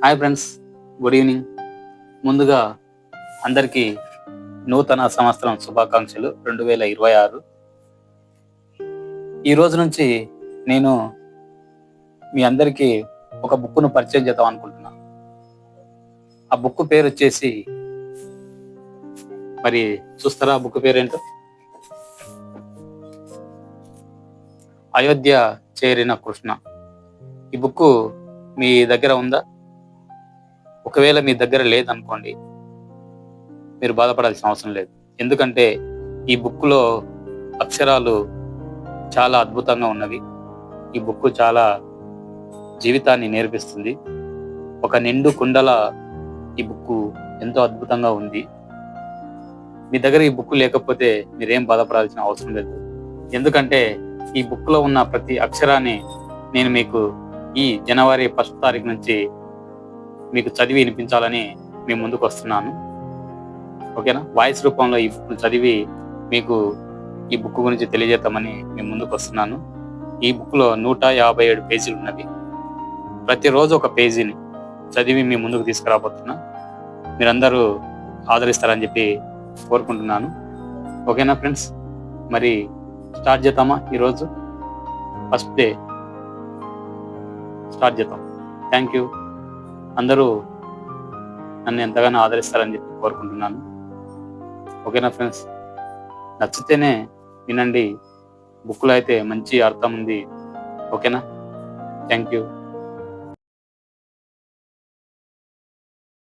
Hi friends, good evening. ముందుగా అందరికీ నూతన సంవత్సరం శుభాకాంక్షలు 2026. ఈ రోజు నుంచి నేను మీ అందరికీ ఒక బుక్ను పరిచయం చేద్దాం అనుకుంటున్నాను. ఆ బుక్ పేరు వచ్చేసి, మరి చూస్తారా ఆ బుక్ పేరేంటో? అయోధ్య చేరిన కృష్ణ. ఈ బుక్ మీ దగ్గర ఉందా? ఒకవేళ మీ దగ్గర లేదనుకోండి, మీరు బాధపడాల్సిన అవసరం లేదు. ఎందుకంటే ఈ బుక్లో అక్షరాలు చాలా అద్భుతంగా ఉన్నవి. ఈ బుక్ చాలా జీవితాన్ని నేర్పిస్తుంది. ఒక నిండు కుండల ఈ బుక్ ఎంతో అద్భుతంగా ఉంది. మీ దగ్గర ఈ బుక్ లేకపోతే మీరేం బాధపడాల్సిన అవసరం లేదు. ఎందుకంటే ఈ బుక్లో ఉన్న ప్రతి అక్షరాన్ని నేను మీకు ఈ జనవరి 1 తారీఖు నుంచి మీకు చదివి వినిపించాలని మేము ముందుకు వస్తున్నాను. ఓకేనా? వాయిస్ రూపంలో ఈ బుక్ చదివి మీకు ఈ బుక్ గురించి తెలియజేద్దామని మేము ముందుకు వస్తున్నాను. ఈ బుక్లో 157 పేజీలు ఉన్నవి. ప్రతిరోజు ఒక పేజీని చదివి మీ ముందుకు తీసుకురాబోతున్నా. మీరందరూ ఆదరిస్తారని చెప్పి కోరుకుంటున్నాను. ఓకేనా ఫ్రెండ్స్? మరి స్టార్ట్ చేద్దామా? ఈరోజు ఫస్ట్ డే స్టార్ట్ చేద్దాం. Thank you. అందరూ నన్ను ఎంతగానో ఆదరిస్తారని చెప్పి కోరుకుంటున్నాను. ఓకేనా ఫ్రెండ్స్? నచ్చితేనే వినండి. బుక్లో అయితే మంచి అర్థం ఉంది. ఓకేనా? Thank you.